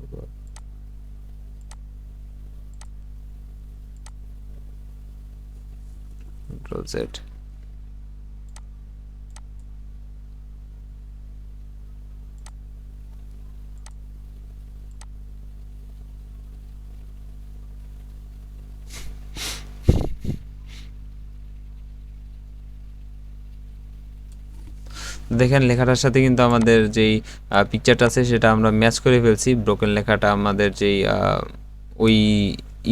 উপর control Z. দেখেন লেখাটার সাথে কিন্তু আমাদের যেই পিকচারটা আছে সেটা আমরা ম্যাচ করে ফেলছি। ব্রোকেন লেখাটা আমাদের যেই ওই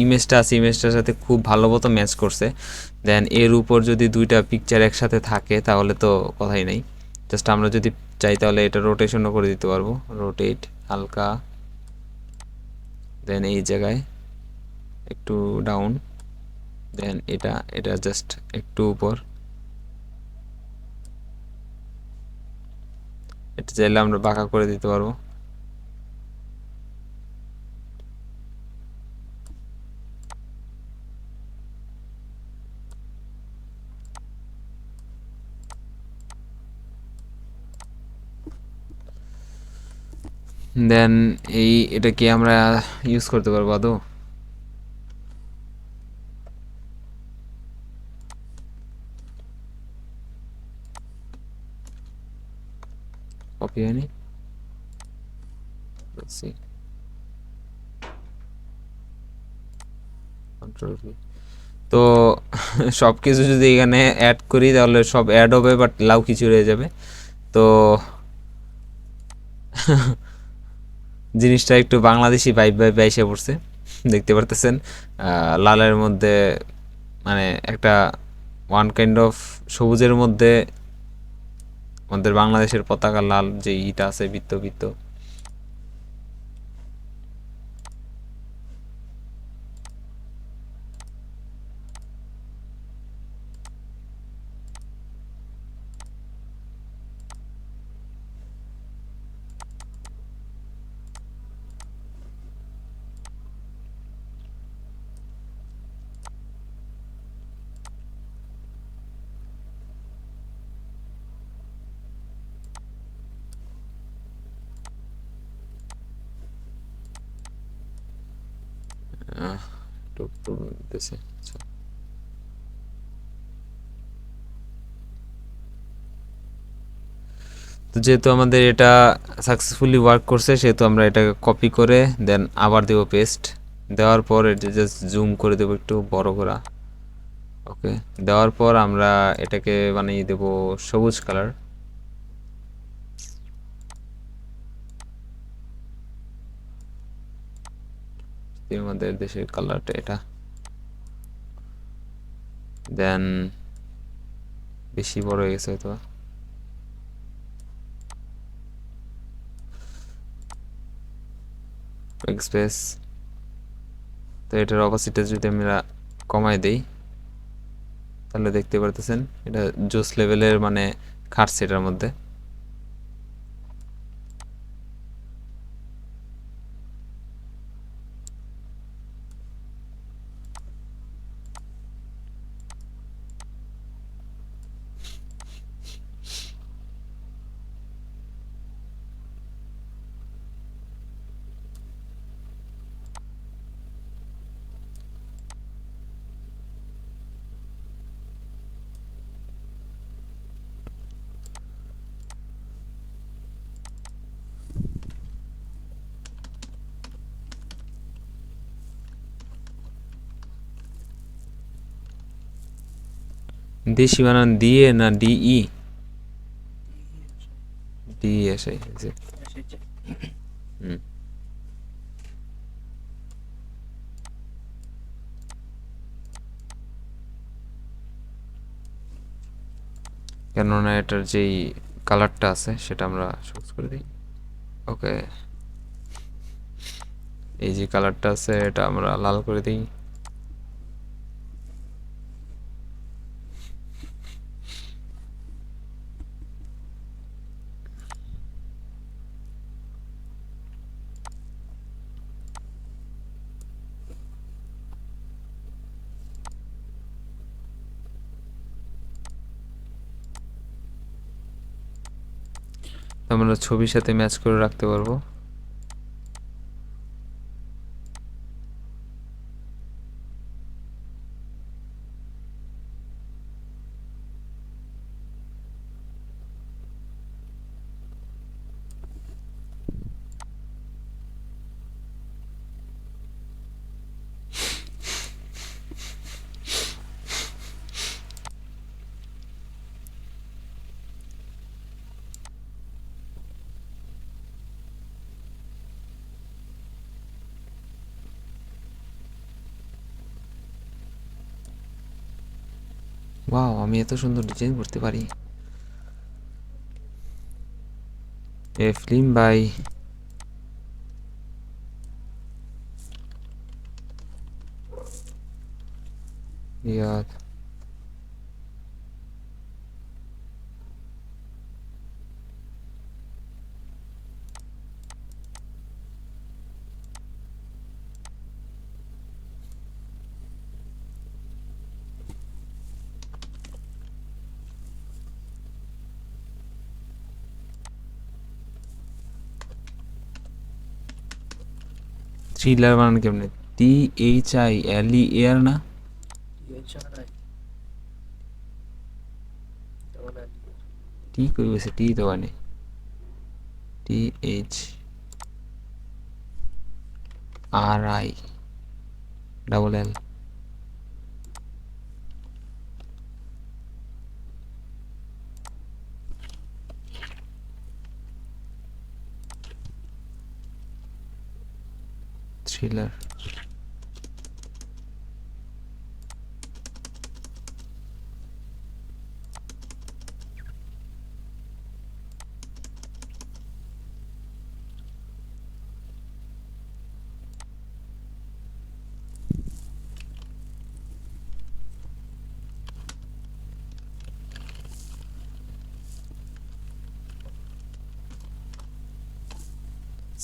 ইমেজটা আছে ইমেজটার সাথে খুব ভালো মতো ম্যাচ করছে। দেন এর উপর যদি দুইটা পিকচার একসাথে থাকে তাহলে তো কথাই নাই। জাস্ট আমরা যদি চাই তাহলে এটা রোটেশনও করে দিতে পারবো, রোটেট হালকা, দেন এই জায়গায় একটু ডাউন, দেন এটা এটা জাস্ট একটু উপর। এটা চাইলে আমরা বাঁকা করে দিতে পারবো। দেন এটা কি আমরা ইউজ করতে পারবো আদৌ? কপি হয়নি, কন্ট্রোল ভি। তো সব কিছু যদি এখানে অ্যাড করি তাহলে সব অ্যাড হবে, বাট লাউ কিছু রয়ে যাবে। তো জিনিসটা একটু বাংলাদেশি ভাইব ভাইব এসে পড়ছে, দেখতে পারতেছেন। লালের মধ্যে মানে একটা ওয়ান কাইন্ড অফ সবুজের মধ্যে আমাদের বাংলাদেশের পতাকা লাল যে ইটা আছে বৃত্ত বৃত্ত। একটু দিতেছে। আচ্ছা, তো যেহেতু আমাদের এটা সাকসেসফুলি ওয়ার্ক করছে সেহেতু আমরা এটাকে কপি করে দেন আবার দেবো পেস্ট। দেওয়ার পর এটা জাস্ট জুম করে দেবো একটু বড় করা। ওকে, দেওয়ার পর আমরা এটাকে বানিয়ে দেব সবুজ কালার। আমাদের দেশের কালারটা এটা। দেন বেশি বড় হয়ে গেছে হয়তো, স্পেস। তো এটার অপোজিটে যদি আমরা কমাই দেই তাহলে দেখতে পারতেছেন এটা জোস লেভেলের মানে খাটছে এটার মধ্যে। দেশি বানান দিয়ে না ডিই? D S I. হুম, কেননা এটার যেই কালারটা আছে সেটা আমরা সবুজ করে দিই। ওকে, এই যে কালারটা আছে এটা আমরা লাল করে দিই। আমরা ছবির সাথে ম্যাচ করে রাখতে পারবো। ওয়াও, আমি এত সুন্দর ডিজাইন করতে পারি। এ ফিল্ম বাই ইয়ার থ্রিলার বানান কেমনে? THILER না? টি কই গেছে? টি তো মানে THRI thriller.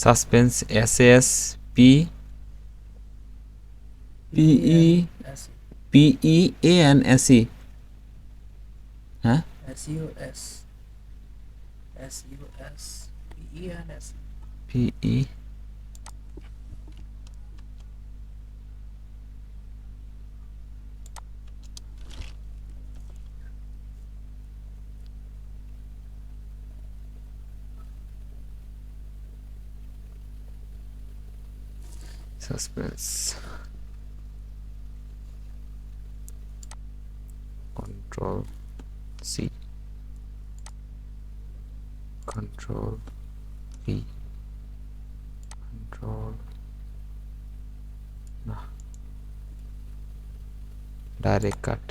Suspense SASP PEANSE। হ্যাঁ, PE suspense control C control V control না ডাইরেক্ট কাট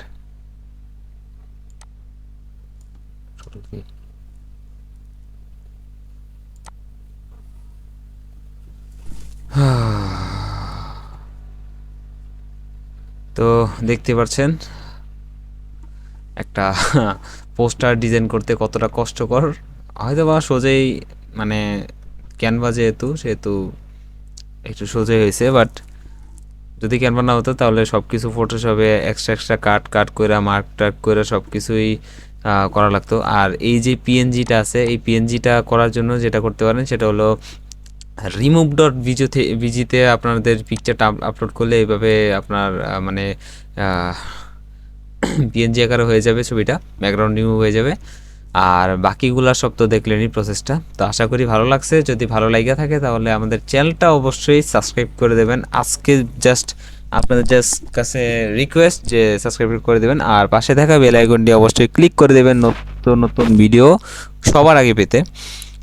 কন্ট্রোল V। তো দেখতে পাচ্ছেন একটা পোস্টার ডিজাইন করতে কতটা কষ্টকর। হয়তো বা সোজাই, মানে ক্যানভা যেহেতু সেহেতু একটু সোজাই হয়েছে, বাট যদি ক্যানভা না হতো তাহলে সব কিছু ফটোশপে এক্সট্রা এক্সট্রা কাট কাট করে মার্ক টার্ক করে সব কিছুই করা লাগতো। আর এই যে পিএনজিটা আছে, এই পিএনজিটা করার জন্য যেটা করতে পারেন সেটা হলো remove.bgতে আপনাদের পিকচারটা আপলোড করলে এইভাবে আপনার মানে পিএনজি আকারে হয়ে যাবে ছবিটা, ব্যাকগ্রাউন্ড রিমুভ হয়ে যাবে। আর বাকিগুলা সব তো দেখলেনই প্রসেসটা। তো আশা করি ভালো লাগছে। যদি ভালো লাগে থাকে তাহলে আমাদের চ্যানেলটা অবশ্যই সাবস্ক্রাইব করে দেবেন। আজকে জাস্ট আপনাদের কাছে রিকোয়েস্ট যে সাবস্ক্রাইব করে দেবেন, আর পাশে থাকা বেল আইকনটি অবশ্যই ক্লিক করে দেবেন নতুন নতুন ভিডিও সবার আগে পেতে।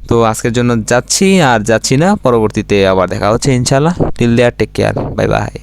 তো আজকের জন্য যাচ্ছি না, পরবর্তীতে আবার দেখা হচ্ছে ইনশাআল্লাহ। টিল দেয়ার টেক কেয়ার, বাই বাই।